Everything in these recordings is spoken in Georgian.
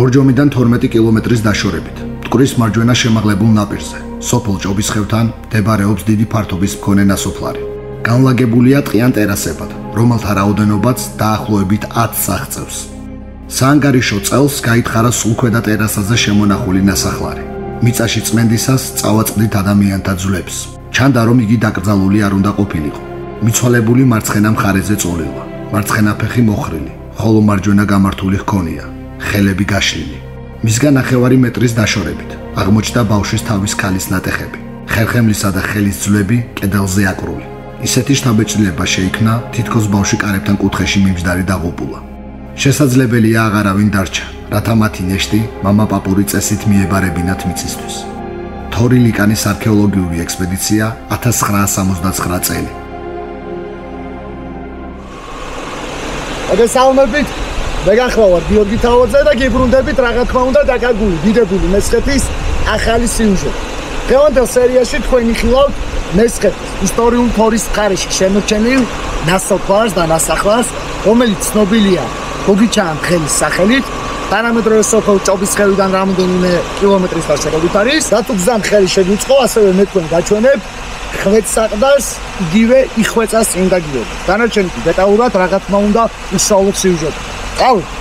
ბორჯომიდან 12 კილომეტრის დაშორებით, მტკვრის მარჯვენა შემაღლებულ ნაპირზე, სოფელ ჭობისხევთან მდებარეობს დიდი ფართობის მქონე ნასოფლარი. განლაგებულია ტყიან ტერასებად, რომელთა რაოდენობაც დაახლოებით 10 სახლწევს. საანგარიშო წელს გაითხარა სულქვედა ტერასაზე შემონახული ნასახლარი. მიწაში წმენდისას წავაწყდით ადამიანთა ძვლებს. ჩანდა რომ იგი დაკრძალული არ უნდა ყოფილიყო. მიცვალებული მარცხენა მხარეზე წოლილვა, მარცხენა ფეხი მოხრილი, ხოლო მარჯვენა გამართული ჰქონია, ხელები გაშლილი. მისგან 9 მეტრის დაშორებით აღმოჩნდა ბავშვის თავის ქალის ნატეხები, ხერხემლისა და ხელის ძვლები კედელზე აკრული. ისეთი შთაბეჭდილება შეიქმნა, თითქოს ბავშვი კარებთან კუთხეში მიმჯდარი დაღუპულა. შესაძლებელია აღარავინ დარჩა, რათა მათი ნეშტი მამა პაპური წესით მიებარებინათ მიწისთვის. თორი ლიკანის არქეოლოგიური ექსპედიცია 1969 წელი. მოგესალმებით, მე გახლავართ გიორგი თავაძე და გიბრუნდებით რა თქმა უნდა დაკარგული დიდებული მესხეთის ახალი სიუჟეტი. დღევანდელ სერიაში თქვენი ხილავთ მესხეთის ისტორიულ თორის მხარეში შემორჩენილ ნასოფლარს და ნასახლარს, რომელიც ცნობილია გოგიჩაანთღელის სახელით. თანამედროვე სოფელ ჭობისხევიდან რამდენიმე კილომეტრის დაშორებით არის. რატო გზამ ხელი შეგვიწყო, ასევე მე თქვენ გაჩვენებ ხვეწ საყდარს, იგივე იხვეწას წინ დაგიორდი. დანარჩენი კი დეტალურად რა თქმა უნდა უშუალოდ სიუჟეტი. წავიდეთ.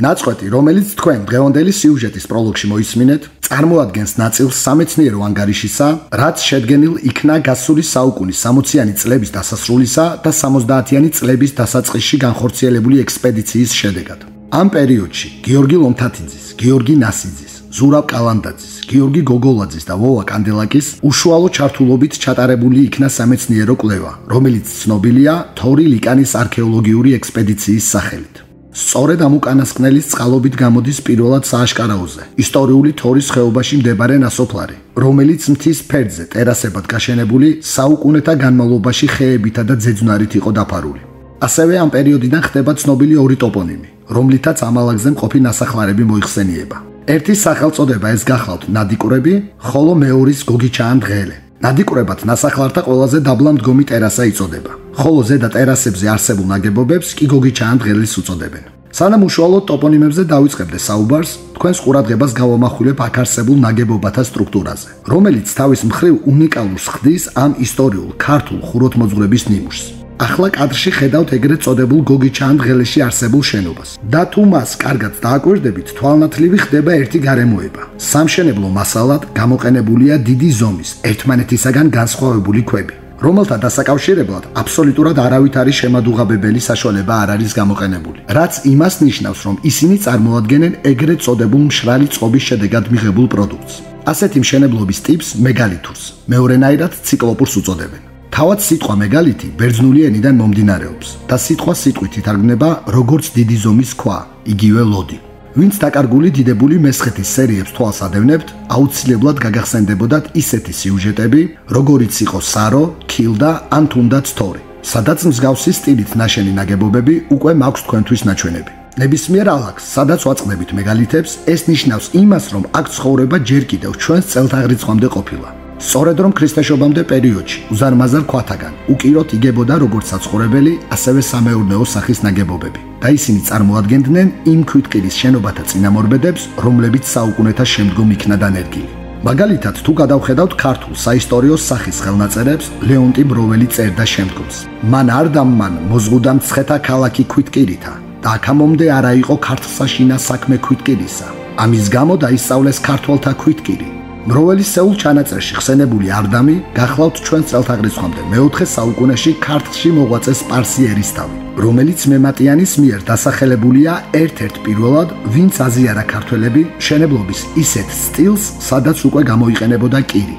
ნაწყვეტი, რომელიც თქვენ დღევანდელი სიუჟეტის პროლოგში მოისმინეთ, წარმოადგენს ნაწილს სამეცნიერო ანგარიშისა, რაც შედგენილ იქნა გასული საუკუნის 60-იანი წლების დასასრულისა და 70-იანი წლების დასაწყისში განხორციელებული ექსპედიციის შედეგად. ამ პერიოდში გიორგი ლომთათიძის, გიორგი ნასიძის, ზურაბ კალანდაძის, გიორგი გოგოლაძის და ვოვა კანდელაკის უშუალო ჩართულობით ჩატარებული იქნა სამეცნიერო კვლევა, რომელიც ცნობილია თორი ლიკანის არქეოლოგიური ექსპედიციის სახელით. სწორედ ამ უკანასკნელის წყალობით გამოდის პირველად სააშკარაოზე ისტორიული თორის ხეობაში მდებარე ნასოფლარი, რომელიც მთის ფერდზე ტერასებად გაშენებული საუკუნეთა განმავლობაში ხეებითა და ძეძვნარით იყო დაფარული. ასევე ამ პერიოდიდან ხდება ცნობილი ორი ტოპონიმი, რომლითაც ამალაგზე მყოფი ნასახლარები მოიხსენიება. ერთის სახელწოდება ეს გახლავთ ნადიკურები, ხოლო მეორის გოგიჩაანთღელე. ნადიკურებად ნასახლართა ყველაზე დაბლა მდგომი ტერასა იწოდება, ხოლო ზედა ტერასებზე არსებულ ნაგებობებს კი გოგიჩაანთღელის უწოდებენ. სანამ უშუალოდ ტოპონიმებზე დავიწყებდე საუბარს, თქვენს ყურადღებას გავამახვილებ აქ არსებულ ნაგებობათა სტრუქტურაზე, რომელიც თავის მხრივ უნიკალურს ხდის ამ ისტორიულ ქართულ ხუროთმოძღვრების ნიმუშს. ახლა კადრში ხედავთ ეგრეთ წოდებულ გოგიჩაანთღელეში არსებულ შენობას. და თუ მას კარგად დააკვირდებით, თვალნათლივი ხდება ერთი გარემოება. სამშენებლო მასალად გამოყენებულია დიდი ზომის, ერთმანეთისაგან განსხვავებული ქვები, რომელთა დასაკავშირებლად აბსოლუტურად არავით არის შემადუღაბებელი საშუალება არ არის გამოყენებული. რაც იმას ნიშნავს, რომ ისინი წარმოადგენენ ეგრეთ წოდებულ მშრალი წყობის შედეგად მიღებულ პროდუქტს. ასეთი მშენებლობის ტიპს მეგალითურს, მეორენაირად ციკლოპურს უწოდებენ. თავად სიტყვა მეგალითი ბერძნული ენიდან მომდინარეობს და სიტყვა სიტყვით ითარგმნება როგორც დიდი ზომის ქვა, იგივე ლოდი. ვინც დაკარგული დიდებული მესხეთის სერიებს თვალს ადევნებთ, აუცილებლად გაგახსენდებოდათ ისეთი სიუჟეტები, როგორიც იყო სარო, ქილდა ან თუნდაც თორი, სადაც მსგავსი სტილით ნაშენი ნაგებობები უკვე მაქვს თქვენთვის ნაჩვენები. ნებისმიერ ალაგს, სადაც ვაწყდებით მეგალითებს, ეს ნიშნავს იმას, რომ აქ ცხოვრება ჯერ კიდევ ჩვენს წელთაღრიცხვამდე ყოფილა. სწორედ რომ ქრისტესშობამდე პერიოდში უზარმაზარ ქვათაგან უკიროთ იგებოდა როგორც საცხოვრებელი, ასევე სამეურნეო სახის ნაგებობები და ისინი წარმოადგენდნენ იმ ქვითკირის შენობათა წინამორბედებს, რომლებიც საუკუნეთა შემდგომ იქნა დანერგილი. მაგალითად, თუ გადავხედავთ ქართულ საისტორიო სახის ხელნაწერებს, ლეონტი ბროველი წერდა შემდგომს: მან არ დამმან მოზღუდა მცხეთა ქალაქი ქვითკირითა და აქამდე არა იყო ქართლსაშინა საქმე ქვითკირისა. ამის გამო დაისწავლეს ქართველთა ქვითკირი. მროველის სეულ ჩანაწერში ხსენებული არდამი გახლავთ ჩვენს წელთაღრიცხვამდე მეოთხე საუკუნეში ქართლში მოღვაწე სპარსი ერისთავი, რომელიც მემატიანის მიერ დასახელებულია ერთ-ერთ პირველად, ვინც აზიარა ქართველები მშენებლობის ისეთ სტილს, სადაც უკვე გამოიყენებოდა კირი.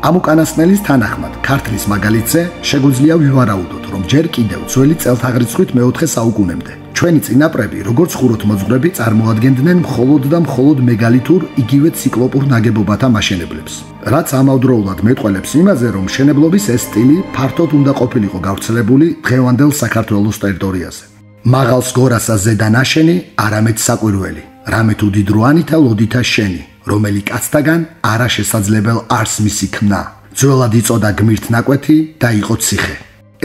ამ უკანასკნელის თანახმად ქართლის მაგალითზე შეგვიძლია ვივარაუდოთ, რომ ჯერ კიდევ ძველი წელთაღრიცხვით მეოთხე საუკუნემდე ჩვენი წინაპრები, როგორც ხუროთმოძღვრები, წარმოადგენდნენ მხოლოდ და მხოლოდ მეგალითურ, იგივე ციკლოპურ ნაგებობათა მაშენებლებს. რაც ამავდროულად მეტყველებს იმაზე, რომ მშენებლობის ეს სტილი ფართოდ უნდა ყოფილიყო გავრცელებული დღევანდელ საქართველოს ტერიტორიაზე. მაღალს გორასა ზედა ნაშენი, არამედ საკვირველი, რამე თუ დიდროანითა ლოდითა შენი, რომელი კაცთაგან არა შესაძლებელ არს მისი ქმნა. ძველად იწოდა გმირთ ნაკვეთი და იყო ციხე.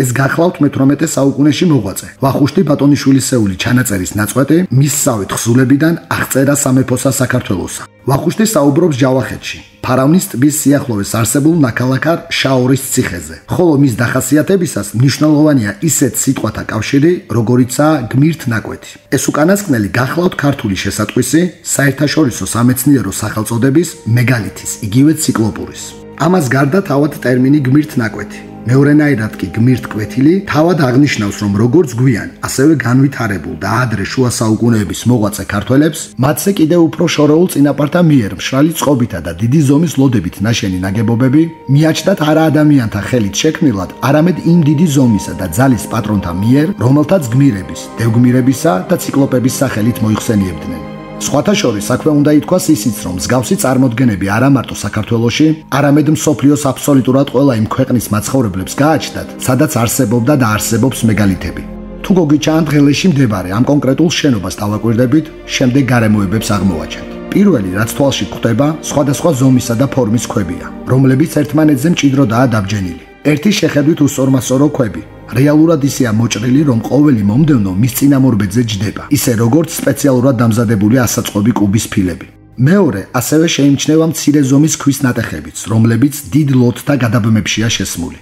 ეს გახლავთ მე-18 საუკუნეში მოღვაწე ვახუშტი ბატონიშვილისეული ჩანაწერის ნაწყვეტი მისსავით ხსულებიდან აღწერა სამეფოსა საქართველოსა. ვახუშტი საუბრობს ჯავახეთში, ფარავნის ტბის სიახლოვეს არსებულ ნაქალაქარ შაორის ციხეზე, ხოლო მის დახასიათებისას მნიშვნელოვანია ისეთ სიტყვათა კავშირი, როგორიცაა გმირთ ნაკვეთი. ეს უკანასკნელი გახლავთ ქართული შესატყვისი საერთაშორისო სამეცნიერო სახელწოდების მეგალითის, იგივე ციკლოპურის. ამას გარდა თავად ტერმინი გმირთ ნაკვეთი მეორენაირად კი გმირთ კვეთილი თავად აღნიშნავს, რომ როგორც გვიან, ასევე განვითარებულ და ადრე შუა საუკუნეების მოღვაწე ქართველებს, მათზე კიდევ უფრო შორეულ წინაპართა მიერ მშრალი წყობითა და დიდი ზომის ლოდებით ნაშენი ნაგებობები მიაჩნდათ არა ადამიანთა ხელით შექმნილად, არამედ იმ დიდი ზომისა და ძალის პატრონთა მიერ, რომელთაც გმირების, დევგმირებისა და ციკლოპების სახელით მოიხსენიებდნენ. სხვათა შორის აქვე უნდა ითქვას ისიც, რომ მსგავსი წარმოდგენები არა მარტო საქართველოში, არამედ მსოფლიოს აბსოლუტურად ყველა იმ ქვეყნის მაცხოვრებლებს გააჩნდათ, სადაც არსებობდა და არსებობს მეგალითები. თუ გოგიჩაან დღელეში მდებარე ამ კონკრეტულ შენობას დავაკვირდებით, შემდეგ გარემოებებს აღმოვაჩენთ. პირველი, რაც თვალში გვხვდება, სხვადასხვა ზომისა და ფორმის ქვებია, რომლებიც ერთმანეთზე მჭიდროდაა დაბჯენილი. ერთი შეხედვით უსორმასორო ქვები. რეალურად ისეა მოჭრილი, რომ ყოველი მომდევნო მის წინამორბედზე ჯდება, ისე როგორც სპეციალურად დამზადებული ასაწყობი კუბის ფილები. მეორე, ასევე შეიმჩნევა მცირე ზომის ქვის ნატეხებიც, რომლებიც დიდ ლოდთა გადაბმებშია შესმული.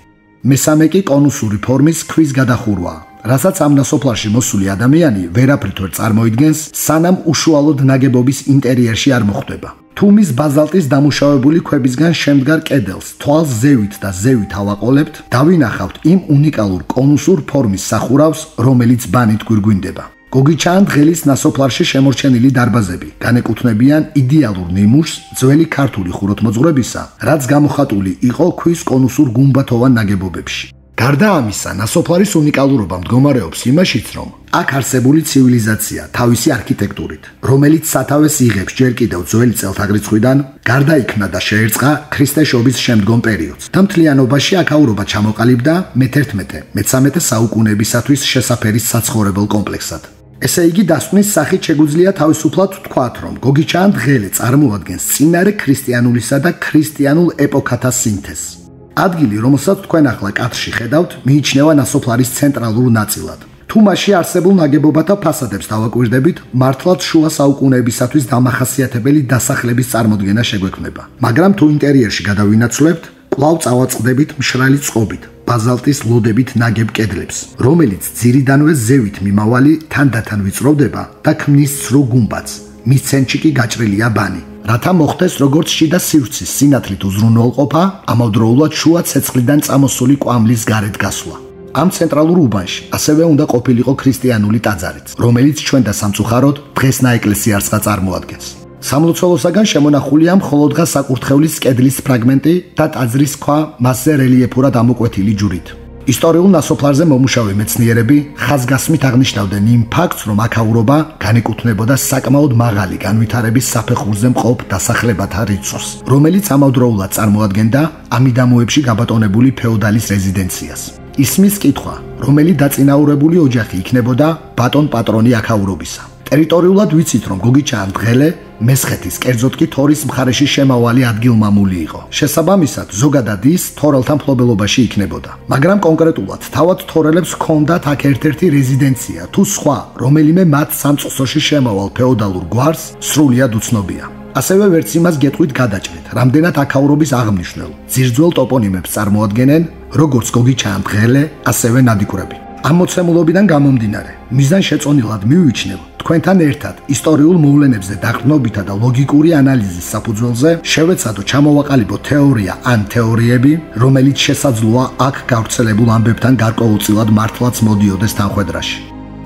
მესამე კი კონუსური ფორმის ქვის გადახურვაა, რასაც ამ ნასოფლარში მოსული ადამიანი ვერაფრით ვერ წარმოიდგენს, სანამ უშუალოდ ნაგებობის ინტერიერში არ მოხვდება. თუ მის ბაზალტის დამუშავებული ქვებისგან შემდგარ კედელს თვალს ზევით და ზევით ავაყოლებთ, დავინახავთ იმ უნიკალურ კონუსურ ფორმის სახურავს, რომელიც ბანით გვირგვინდება. გოგიჩაან დღელის ნასოფლარში შემორჩენილი დარბაზები განეკუთვნებიან იდეალურ ნიმუშს ძველი ქართული ხუროთმოძღვრებისა, რაც გამოხატული იყო ქვის კონუსურ გუმბათოვან ნაგებობებში. გარდა ამისა, ნასოფლარის უნიკალურობა მდგომარეობს იმაშიც, რომ აქ არსებული ცივილიზაცია თავისი არქიტექტურით, რომელიც სათავეს იღებს ჯერ კიდევ ძველი წელთაღრიცხვიდან, გარდაიქმნა და შეერწყა ქრისტეშობის შემდგომ პერიოდს და მთლიანობაში აქაურობა ჩამოყალიბდა მე-11-13 საუკუნეებისათვის შესაფერის საცხოვრებელ კომპლექსად. ესე იგი, დასკვნის სახით შეგვიძლია თავისუფლად ვთქვათ, რომ გოგიჩაან დღელე წარმოადგენს წინარე ქრისტიანულისა და ქრისტიანულ ეპოქათა სინთეზს. ადგილი, რომელსაც თქვენ ახლა კადრში ხედავთ, მიიჩნევა ნასოფლარის ცენტრალურ ნაწილად. თუ მასში არსებულ ნაგებობათა ფასადებს დავაკვირდებით, მართლაც შუა საუკუნეებისათვის დამახასიათებელი დასახლების წარმოდგენა შეგვექმნება. მაგრამ თუ ინტერიერში გადავინაცვლებთ, კვლავ წავაწყდებით მშრალი წყობით, ბაზალტის ლოდებით ნაგებ კედლებს, რომელიც ძირიდანვე ზევით მიმავალი თანდათან ვიწროვდება და ქმნის ცრუ გუმბათს, მის ცენტრში კი გაჭრილია ბანი. რათა მოხდეს როგორც შიდა სივრცის სინათლით უზრუნველყოფა, ამავდროულად შუა ცეცხლიდან წამოსული კვამლის გარეთ გასვლა. ამ ცენტრალურ უბანში ასევე უნდა ყოფილიყო ქრისტიანული ტაძარიც, რომელიც ჩვენ და სამწუხაროდ დღეს ნაეკლესიარსღა წარმოადგენს. სამლოცველოსაგან შემონახულია მხოლოდღა საკურთხევლის კედლის ფრაგმენტი და ტაძრის ქვა მასზე რელიეფურად ამოკვეთილი ჯვრით. ისტორიულ ნასოფლარზე მომუშავე მეცნიერები ხაზგასმით აღნიშნავდნენ იმ ფაქტს, რომ აქაურობა განეკუთვნებოდა საკმაოდ მაღალი განვითარების საფეხურზე მყოფ დასახლებათა რიცხვს, რომელიც ამავდროულად წარმოადგენდა ამიდამოებში გაბატონებული ფეოდალის რეზიდენციას. ისმის კითხვა, რომელი დაწინაურებული ოჯახი იქნებოდა ბატონ პატრონი აქაურობისა. ტერიტორიულად ვიცით, რომ გოგიჩაან დღელე მესხეთის, კერძოდ კი თორის მხარეში შემავალი ადგილმამული იყო. შესაბამისად, ზოგადად ის თორელთა მფლობელობაში იქნებოდა. მაგრამ კონკრეტულად თავად თორელებს ჰქონდათ აქ ერთ-ერთი რეზიდენცია თუ სხვა, რომელიმე მათ სამწყსოში შემავალ ფეოდალურ გვარს სრულიად უცნობია. ასევე ვერც იმას გეტყვით გადაჭრით, რამდენად აქაურობის აღმნიშვნელ, ძირძველ ტოპონიმებს წარმოადგენენ, როგორც გოგიჩაან დღელე, ასევე ნადიკვრები. ამ მოცემულობიდან გამომდინარე, მიზან შეწონილად მივიჩნევ თქვენთან ერთად ისტორიულ მოვლენებზე დაყრდნობითა და ლოგიკური ანალიზის საფუძველზე შევეცადო ჩამოვაყალიბო თეორია ან თეორიები, რომელიც შესაძლოა აქ გავრცელებულ ამბებთან გარკვეულწილად მართლაც მოდიოდეს თანხვედრაში.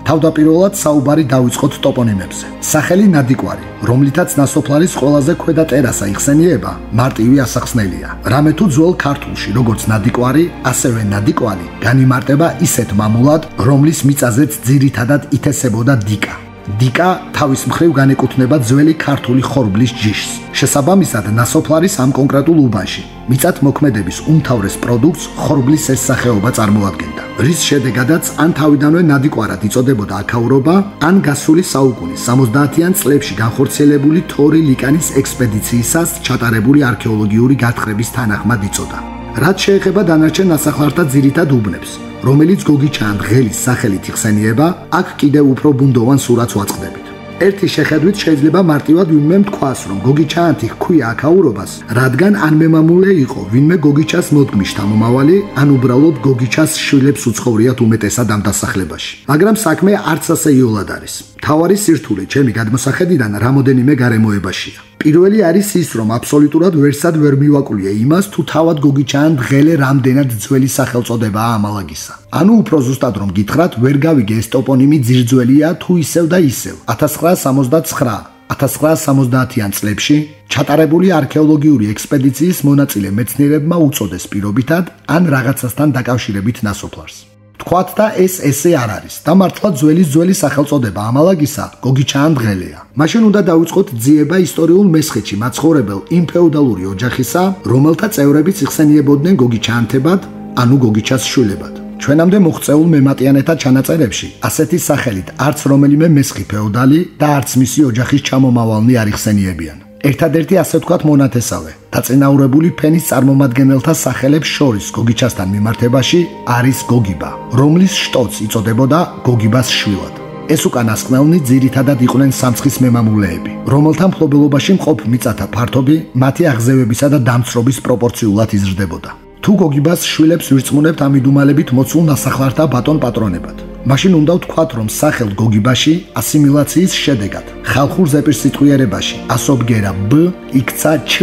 თავდაპირველად საუბარი დავიწყოთ ტოპონიმებზე. სახელი ნადიკვარი, რომლითაც ნასოფლარის ყველაზე ქვედა ტერასა იხსენიება, მარტივი ასახსნელია. რამე თუ ძველ ქართულში, როგორც ნადიკვარი, ასევე ნადიკვალი განიმარტება ისეთ მამულად, რომლის მიწაზეც ძირითადად ითესებოდა დიკა. დიკა თავის მხრივ განეკუთვნება ძველი ქართული ხორბლის ჯიშს. შესაბამისად, ნასოფლარის ამ კონკრეტულ უბანში მიწათმოქმედების უმთავრეს პროდუქტს ხორბლის ეს სახეობა წარმოადგენდა, რის შედეგადაც ან თავიდანვე ნადიკვარად იწოდებოდა აქაურობა, ან გასული საუკუნის 70-იან წლებში განხორციელებული თორი ლიკანის ექსპედიციისას ჩატარებული არქეოლოგიური გათხრების თანახმად იწოდა. რაც შეეხება დანარჩენ ნასახლართა ძირითად უბნებს, რომელიც გოგიჩან დღელის სახელით იხსენიება, აქ კიდევ უფრო ბუნდოვან სურათს ვაწყდებით. ერთი შეხედვით შეიძლება მარტივად ვინმე თქვას, რომ გოგიჩანთი ჰქვია აქაურობას, რადგან ან მემამულე იყო ვინმე გოგიჩას მოდგმის შთამომავალი, ან უბრალოდ გოგიჩას შვილებს უცხოვრიათ უმეტესად ამ დასახლებაში. მაგრამ საქმე არც ასე იოლად არის. მთავარი სირთულე ჩემი გადმოსახედიდან რამოდენიმე გარემოებაშია. პირველი არის ის, რომ აბსოლუტურად ვერსად ვერ მივაკვლიე იმას, თუ თავად გოგიჩან დღელე რამდენად ძველი სახელწოდებაა ამალაგისა. ანუ უფრო ზუსტად რომ გითხრათ, ვერ გავიგე ეს ტოპონიმი ძირძველია თუ ისევ და ისევ. 1969-1970-იან წლებში ჩატარებული არქეოლოგიური ექსპედიციის მონაწილე მეცნიერებმა უწოდეს პირობითად ან რაღაცასთან დაკავშირებით ნასოფლარს. თქვათ და ეს ესე არ არის და მართლა ძველი სახელწოდება ამალაგისა გოგიჩან დღელეა. მაშინ უნდა დავიწყოთ ძიება ისტორიულ მესხეთში მაცხოვრებელ იმ ფეოდალური ოჯახისა, რომელთა წევრებიც იხსენიებოდნენ გოგიჩანთებად, ანუ გოგიჩას შვილებად. ჩვენამდე მოღწეულ მემატიანეთა ჩანაწერებში ასეთი სახელით არც რომელიმე მესხი ფეოდალი და არც მისი ოჯახის ჩამომავალნი არ იხსენიებიან. ერთადერთი ასე ვთქვათ მონათესავე, დაწინაურებული ფენის წარმომადგენელთა სახელებს შორის გოგიჩასთან მიმართებაში არის გოგიბა, რომლის შტოც იწოდებოდა გოგიბას შვილად. ეს უკანასკნელნი ძირითადად იყვნენ სამცხის მემამულეები, რომელთა მფლობელობაში მყოფ მიწათა ფართობი მათი აღზევებისა და დამცრობის პროპორციულად იზრდებოდა. თუ გოგიბას შვილებს ვირწმუნებთ ამ იდუმალებით მოცულ ნასახლართა ბატონ პატრონებად, მაშინ უნდა ვთქვათ, რომ სახელ გოგიბაში ასიმილაციის შედეგად ხალხურ ზეპირსიტყვიერებაში ასობგერა ბ იქცა ჩ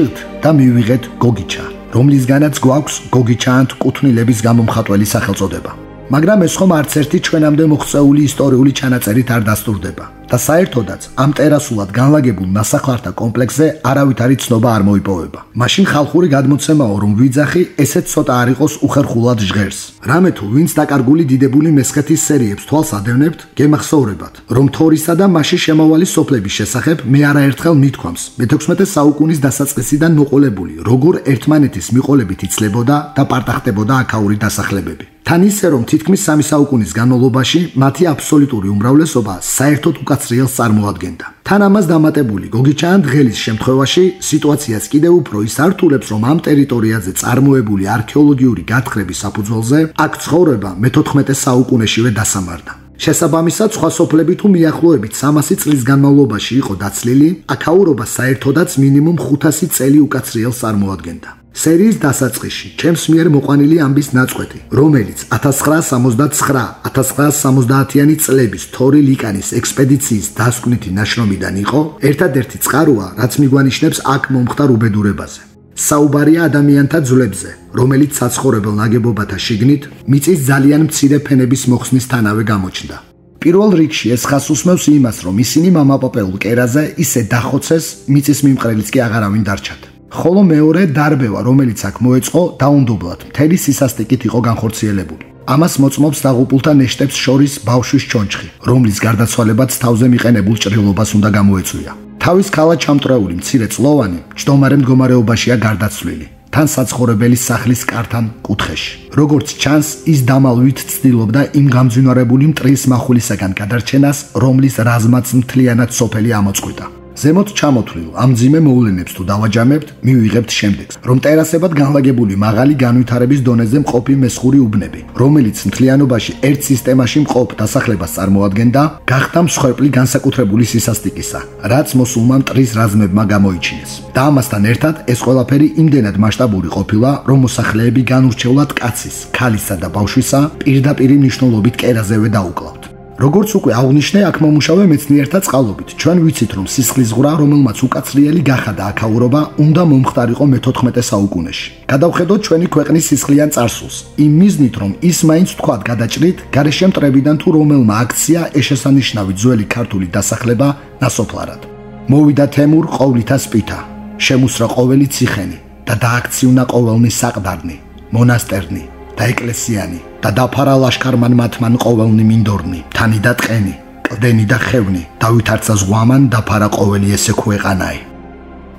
და მივიღეთ გოგიჩა, რომლისგანაც გვაქვს გოგიჩანთ კუთვნილების გამომხატველი სახელწოდება. მაგრამ ეს ხომ არც ერთი ჩვენამდე მოღწეული ისტორიული ჩანაწერით არ დასტურდება და საერთოდაც ამ ტერასულად განლაგებულ ნასახლართა კომპლექსზე არავითარი ცნობა არ მოიპოვება. მაშინ ხალხური გადმოცემაო, რომ ვიძახი ესეც ცოტა არ იყოს უხერხულად ჟღერს. რამე თუ ვინც დაკარგული დიდებული მესხეთის სერიებს თვალს ადევნებთ, გემახსოვრებათ, რომ თორისა და მასში შემავალი სოფლების შესახებ მე არაერთხელ მithქვამს მე-16 საუკუნის დასაწყისიდან მოყოლებული, როგორ ერთმანეთის მიყოლებით იცლებოდა და პარტახდებოდა აქაური დასახლებები. თან ისე რომ თითქმის 3 საუკუნის განმავლობაში მათი აბსოლუტური უმრავლესობა საერთოდ უკაცრიელს წარმოადგენდა. თან ამას დამატებული გოგიჩან დღელის შემთხვევაში სიტუაციას კიდევ უფრო ის ართულებს, რომ ამ ტერიტორიაზე წარმოებული არქეოლოგიური გათხრების საფუძველზე აქ ცხოვრება მე-14 საუკუნეშივე დასამარდა. შესაბამისად, სხვა სოფლები თუ მიახლოებით 300 წლის განმავლობაში იყო დაცლილი, აქაურობა საერთოდაც მინიმუმ 500 წელი უკაცრიელს წარმოადგენდა. სერიის დასაწყისში ჩემს მიერ მოყვანილი ამბის ნაწყვეტი, რომელიც 1969-1970-იანი წლების თორი ლიკანის ექსპედიციის დასკვნითი ნაშრომიდან იყო, ერთადერთი წყაროა, რაც მიგვანიშნებს აქ მომხდარ უბედურებაზე. საუბარია ადამიანთა ძვლებზე, რომელიც საცხოვრებელ ნაგებობათა შიგნით მიწის ძალიან მცირე ფენების მოხსნისთანავე გამოჩნდა. პირველ რიგში ეს ხას უსმევს იმას, რომ ისინი მამაპაპეულ კერაზე ისე დახოცეს, მიწის მიმყრელიც კი აღარავინ დარჩათ. ხოლო მეორე დარბევა, რომელიც აქ მოეწყო, დაუნდობლად მთელი სისასტიკით იყო განხორციელებული. ამას მოწმობს დაღუპულთა ნეშტებს შორის ბავშვის ჩონჩხი, რომლის გარდაცვალებაც თავზე მიყენებულ ჭრილობას უნდა გამოეწვია. თავის ქალად ჩამტრეული მცირე წლოვანი ჯდომარე მდგომარეობაშია გარდაცვლილი, თან საცხოვრებელი სახლის კართან კუთხეში. როგორც ჩანს, ის დამალვით ცდილობდა იმ გამძვინვარებული მტრის მახულისაგან გადარჩენას, რომლის რაზმაც მთლიანად სოფელი ამოწყვიტა. ზემოთ ჩამოთვლილ ამ მძიმე მოვლენებს თუ დავაჯამებთ, მივიღებთ შემდეგს, რომ ტერასებად განლაგებული მაღალი განვითარების დონეზე მყოფი მესხური უბნები, რომელიც მთლიანობაში ერთ სისტემაში მყოფ დასახლებას წარმოადგენდა, გახდა მსხვერპლი განსაკუთრებული სისასტიკისა, რაც მოსულმა მტრის რაზმებმა გამოიჩინეს. და ამასთან ერთად ეს ყველაფერი იმდენად მასშტაბური ყოფილა, რომ მოსახლეები განურჩევლად კაცის, ქალისა და ბავშვისა პირდაპირი მნიშვნელობით კერაზევე დაუკლავთ. როგორც უკვე აღნიშნე, აქ მომუშავე მეცნიერთა წყალობით, ჩვენ ვიცით, რომ სისხლისღვრა, რომელმაც უკაცრიელი გახადა აქაურობა, უნდა მომხდარიყო მე-14 საუკუნეში. გადავხედოთ ჩვენი ქვეყნის სისხლიან წარსულს, იმ მიზნით, რომ ის მაინც თქვათ გადაჭრით, გარეშე მტრებიდან თუ რომელმა აქცია ეშესანიშნავი ძველი ქართული დასახლება ნასოფლარად. მოვიდა თემურ ყოვლითა სპითა, შემუსრა ყოველი ციხენი და დააქციუნა ყოველნი საყდარნი, მონასტერნი და ეკლესიანი და დაფარა ლაშქარმან მათმან ყოველნი მინდორნი, თანი და ტყენი, კლდენი და ხევნი, დავითარცა ზღვამან დაფარა ყოველი ესე ქვეყანაი.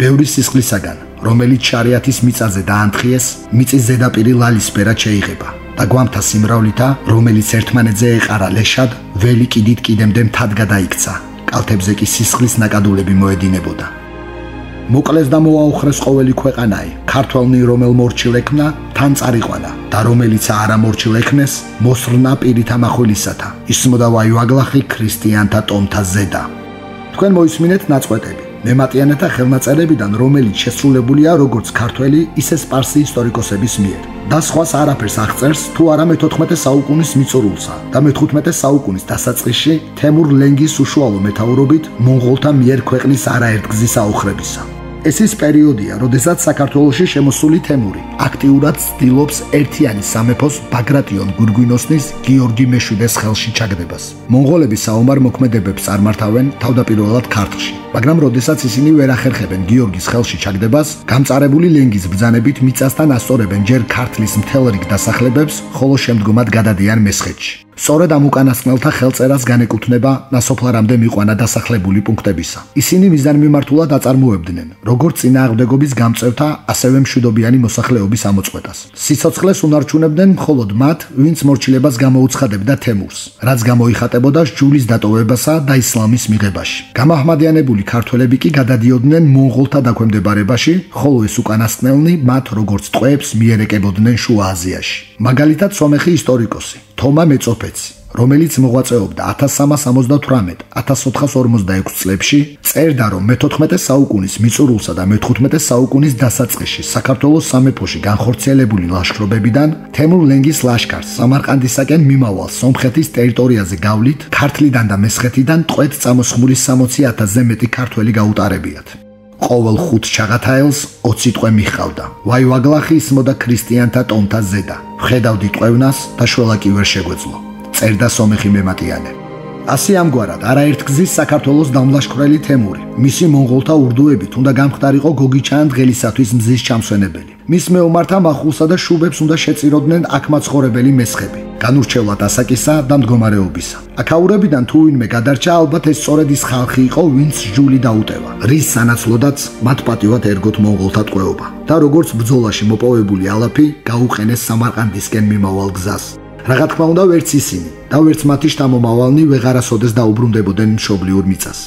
ბევრი სისხლისაგან, რომელიც შარიათის მიწაზე დაანთხიეს, მიწის ზედაპირი ლალისფერად შეიღება და გვამთა სიმრავლითა, რომელიც ერთმანეთზე ეყარა ლეშად, ველი კიდით კიდემდე მთად გადაიქცა, კალთებზე კი სისხლის ნაკადულები მოედინებოდა. მოკლეს და მოაუხრეს ყოველი ქვეყანაი, ქართველნი რომელ მორჩილ ექნა, თან წარიყვანა და რომელიც არ ამორჩილ ექნეს, მოსრნა პირით ამახვილისათა, ისმოდა ვაივაგლახი ქრისტიანთა ტომთა ზედა. თქვენ მოისმინეთ ნაწყვეტები მემატიანეთა ხელნაწერებიდან, რომელიც შესრულებულია როგორც ქართველი, ისე სპარსი ისტორიკოსების მიერ. და სხვას არაფერს აღწერს თუ არა მე-14 საუკუნის მიწურულსა და მე-15 საუკუნის დასაწყისში თემურ ლენგის უშუალო მეთაურობით მონღოლთა მიერ ქვეყნის არაერთგზის აოხრებისა. ეს ის პერიოდია, როდესაც საქართველოში შემოსული თემური აქტიურად ცდილობს ერთიანი სამეფოს ბაგრატიონ გურგვინოსნის გიორგი მეშვიდეს ხელში ჩაგდებას. მონღოლები საომარ მოქმედებებს წარმართავენ თავდაპირველად ქართლში, მაგრამ როდესაც ისინი ვერ ახერხებენ გიორგის ხელში ჩაგდებას, გამწარებული ლენგის ბრძანებით მიწასთან ასწორებენ ჯერ ქართლის მთელ რიგ დასახლებებს, ხოლო შემდგომად გადადიან მესხეთში. სწორედ ამ უკანასკნელთა ხელწერას განეკუთვნება ნასოფლარამდე მიყვანა დასახლებული პუნქტებისა. ისინი მიზანმიმართულად აწარმოებდნენ როგორც წინააღმდეგობის გამწევთა, ასევე მშვიდობიანი მოსახლეობის ამოწყვეტას. სიცოცხლეს უნარჩუნებდნენ მხოლოდ მათ, ვინც მორჩილებას გამოუცხადებდა თემურს, რაც გამოიხატებოდა სჯულის დატოვებასა და ისლამის მიღებაში. გამაჰმადიანებული ქართველები კი გადადიოდნენ მონღოლთა დაქვემდებარებაში, ხოლო ეს უკანასკნელნი მათ როგორც ტყვეებს მიერეკებოდნენ შუა აზიაში. მაგალითად, სომეხი ისტორიკოსი თომა მეწოფეცი, რომელიც მოღვაწეობდა 1378-1446 წლებში, წერდა, რომ მე-14 საუკუნის მიწურულსა და მე-15 საუკუნის დასაწყისში საქართველოს სამეფოში განხორციელებული ლაშქრობებიდან თემურ ლენგის ლაშქარს სამარყანდისაკენ მიმავალ სომხეთის ტერიტორიაზე გავლით, ქართლიდან და მესხეთიდან ტყვედ წამოსხმული 60,000-ზე მეტი ქართველი გაუტარებიათ. ყოველ 5 ჩაღათაელს 20 ტყვე მიჰყავდა. ვაივაგლახი ისმოდა ქრისტიანთა ტომთა ზედა. ვხედავდი ტყვევნას და შველა კი ვერ შეგვეძლო. წერდა სომეხი მემატიანე. ასე ამგვარად არაერთგზის საქართველოს დამლაშქრელი თემური, მისი მონღოლთა ურდუებით უნდა გამხდარიყო გოგიჩაან-დღელისათვის მზის ჩამსვენებელი. მის მეომართა მახულსა და შუბებს უნდა შეწიროდნენ აქ მაცხოვრებელი მესხები, განურჩევლად ასაკისა და მდგომარეობისა. აქაურებიდან თუ ვინმე გადარჩა, ალბათ ეს სწორედ ის ხალხი იყო, ვინც სჯული დაუტევა, რის სანაცვლოდაც მათ პატივად ერგოთ მონღოლთა ტყვეობა და როგორც ბრძოლაში მოპოვებული ალაფი გაუყენეს სამარყანდისკენ მიმავალ გზას. რა თქმა უნდა, ვერც ისინი და ვერც მათი შთამომავალნი ვეღარასოდეს დაუბრუნდებოდნენ მშობლიურ მიწას.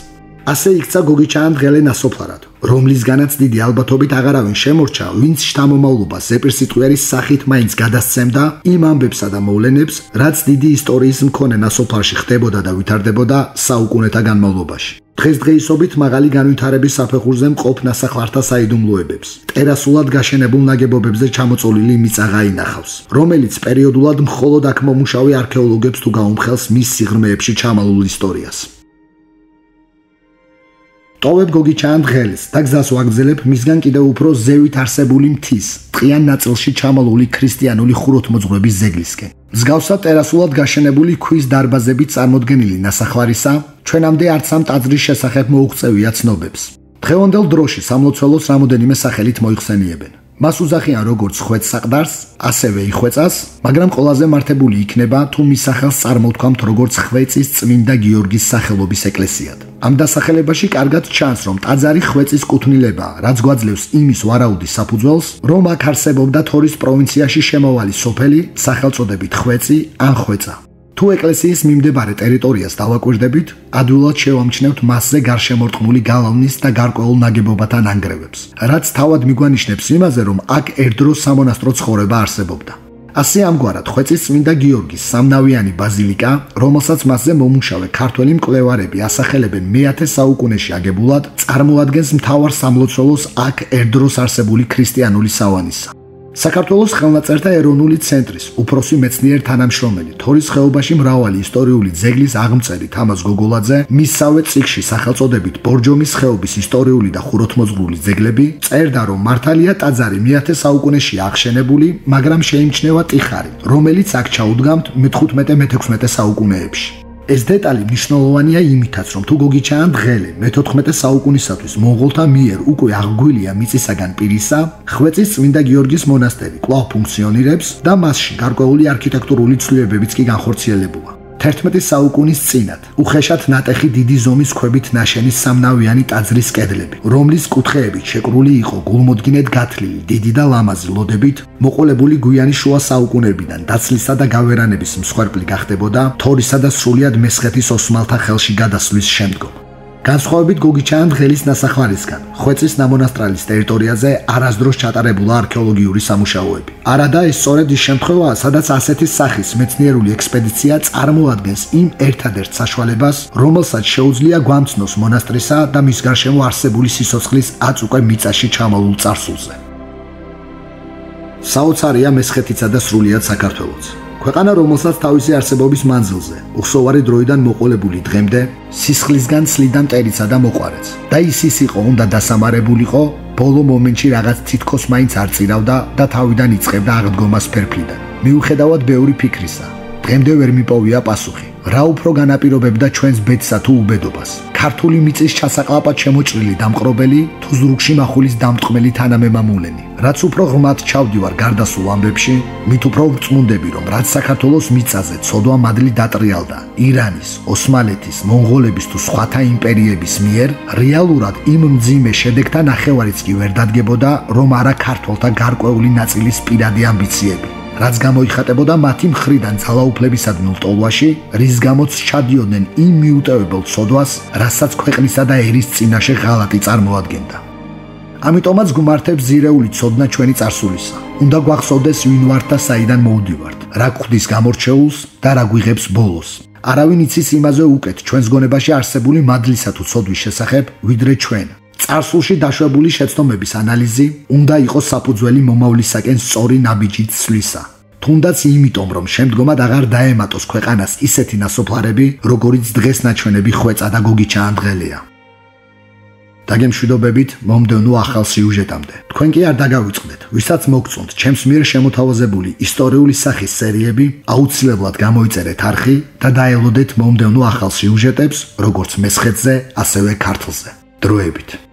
ასე იქცა გოგიჩაან-დღელე ნასოფლარად, რომლისგანაც დიდი ალბათობით აღარავინ შემორჩა, ვინც შთამომავლობას ზეპირსიტყვიერის სახით მაინც გადასცემდა იმ ამბებსა და მოვლენებს, რაც დიდი ისტორიის მქონე ნასოფლარში ხდებოდა და ვითარდებოდა საუკუნეთა განმავლობაში. დღესდღეისობით მაღალი განვითარების საფეხურზე მყოფ ნასახლართა საიდუმლოებებს, ტერასულად გაშენებულ ნაგებობებზე ჩამოწოლილი მიწაღა ინახავს, რომელიც პერიოდულად მხოლოდ აქ მომუშავე არქეოლოგებს თუ გაუმხელს მის სიღრმეებში ჩამალულ ისტორიას. ტოვებ გოგიჩაან-დღელეს და გზას ვაგრძელებ მისგან კიდევ უფრო ზევით არსებული მთის, ტყიან ნაწილში ჩამალული ქრისტიანული ხუროთმოძღვრების ზეგლისკენ. მსგავსად ტერასულად გაშენებული ქვის დარბაზებით წარმოდგენილი ნასახლარისა, ჩვენამდე არც ამ ტაძრის შესახებ მოუღწევია ცნობებს. დღევანდელ დროში სამლოცველოს რამოდენიმე სახელით მოიხსენიებენ. მას უძახიან როგორც ხვეწ საყდარს, ასევე იხვეწას, მაგრამ ყველაზე მართებული იქნება თუ მის სახელს წარმოთქვამთ როგორც ხვეწის წმინდა გიორგის სახელობის ეკლესიად. ამ დასახელებაში კარგად ჩანს, რომ ტაძარი ხვეწის კუთვნილებაა, რაც გვაძლევს იმის ვარაუდის საფუძველს, რომ აქ არსებობდა თორის პროვინციაში შემავალი სოფელი სახელწოდებით ხვეწი ან ხვეწა. თუ ეკლესიის მიმდებარე ტერიტორიას დავაკვირდებით, ადვილად შევამჩნევთ მასზე გარშემორტყმული გალავნის და გარკვეულ ნაგებობათა ნანგრევებს, რაც თავად მიგვანიშნებს იმაზე, რომ აქ ერთდროს სამონასტრო ცხოვრება არსებობდა. ასე ამგვარად ხვეწის წმინდა გიორგის სამნავიანი ბაზილიკა, რომელსაც მასზე მომუშავე ქართველი მკვლევარები ასახელებენ მე-10 საუკუნეში აგებულად, წარმოადგენს მთავარ სამლოცველოს აქ ერთდროს არსებული ქრისტიანული სავანისა. საქართველოს ხელნაწერთა ეროვნული ცენტრის უფროსი მეცნიერ თანამშრომელი, თორის ხეობაში მრავალი ისტორიული ძეგლის აღმწერი თამაზ გოგოლაძე, მისსავე წიგნში სახელწოდებით ბორჯომის ხეობის ისტორიული და ხუროთმოძღვრული ძეგლები, წერდა, რომ მართალია ტაძარი მე-10 საუკუნეში აღშენებული, მაგრამ შეიმჩნევა ტიხარი, რომელიც აქ ჩაუდგამთ მე-15-მე-16 საუკუნეებში. ეს დეტალი მნიშვნელოვანია იმითაც, რომ თუ გოგიჩაან-დღელე მე-14 საუკუნისათვის მონღოლთა მიერ უკვე აღგვილია მიწისაგან პირისა, ხვეწის წმინდა გიორგის მონასტერი კვლავ ფუნქციონირებს და მასში გარკვეული არქიტექტურული ცვლილებებიც კი განხორციელებულა. 11 საუკუნის წინათ უხეშად ნატეხი დიდი ზომის ქვებით ნაშენი სამნავიანი ტაძრის კედლები, რომლის კუთხეებით შეკრული იყო გულმოდგინედ გათლილი დიდი და ლამაზი ლოდებით, მოყოლებული გვიანი შუა საუკუნეებიდან დაცლისა და გავერანების მსხვერპლი გახდებოდა თორისა და სრულიად მესხეთის ოსმალთა ხელში გადასვლის შემდგომ. განსხვავებით გოგი ჩანადღელის ნასახლარისგან, ხვეწის ნამონასტრალის ტერიტორიაზე არასდროს ჩატარებულა არქეოლოგიური სამუშაოები. არადა ეს სწორედ ის შემთხვევაა, სადაც ასეთი სახის მეცნიერული ექსპედიცია წარმოადგენს იმ ერთადერთ საშუალებას, რომელსაც შეუძლია გვამცნოს მონასტრისა და მის გარშემო არსებული სიცოცხლის აწუყე მიწაში ჩამალულ წარსულზე. საოცარია მესხეთიცა და სრულიად საქართველოც. ქვეყანა, რომელსაც თავისი არსებობის მანძილზე, უხსოვარი დროიდან მოყოლებული დღემდე, სისხლისგან ცლიდა მტერიცა და მოყვარეც. და ის იყო, უნდა დასამარებულიყო, ბოლო მომენტში რაღაც თითქოს მაინც არ წირავდა და თავიდან იწყებდა აღდგომას ფერფლიდან. მიუხედავად ბევრი ფიქრისა, დღემდე ვერ მიპოვია პასუხი. რა უფრო განაპირობებდა ჩვენს ბედსა თუ უბედობას? ქართული მიწის ჩასაყლაპად შემოჭრილი დამყრობელი თუ ზურგში მახვილის დამტყმელი თანამემამულენი? რაც უფრო ღრმად ჩავდივარ გარდასულ ამბებში, მით უფრო ვწმუნდები, რომ რაც საქართველოს მიწაზე ცოდვა მადლი დატრიალდა ირანის, ოსმალეთის, მონღოლების თუ სხვათა იმპერიების მიერ, რეალურად იმ მძიმე შედეგთან ნახევარიც კი ვერ დადგებოდა, რომ არა ქართველთა გარკვეული ნაწილის პირადი ამბიციები, რაც გამოიხატებოდა მათი მხრიდან ძალაუფლებისადმი ტოლვაში, რის გამოც ჩადიოდნენ იმ მიუტევებელ ცოდვას, რასაც ქვეყნისა და ერის წინაშე ღალატი წარმოადგენდა. ამიტომაც გმართებს ზირეული ცოდნა ჩვენი წარსულისა. უნდა გვახსოვდეს ვინ ვართ და საიდან მოვდივართ, რა გვხდის გამორჩეულს და რა გვიღებს ბოლოს. არავინ იცის იმაზე უკეთ ჩვენს გონებაში არსებული მადლისა თუ ცოდვის შესახებ, ვიდრე ჩვენ. წარსულში დაშვებული შეცდომების ანალიზი უნდა იყოს საფუძველი მომავლისაკენ სწორი ნაბიჯით ცვლისა. თუნდაც იმიტომ, რომ შემდგომად აღარ დაემატოს ქვეყანას ისეთი ნასოფლარები, როგორიც დღეს ნაჩვენები ხვეწა და გოგი ჩანადღელია. დაგემშვიდობებით მომდევნო ახალ სიუჟეტამდე. თქვენ კი არ დაგავიწყდეთ, ვისაც მოგწონთ ჩემს მიერ შემოთავაზებული ისტორიული სახის სერიები, აუცილებლად გამოიწერეთ არხი და დაელოდეთ მომდევნო ახალ სიუჟეტებს, როგორც მესხეთზე, ასევე ქართლზე. დროებით.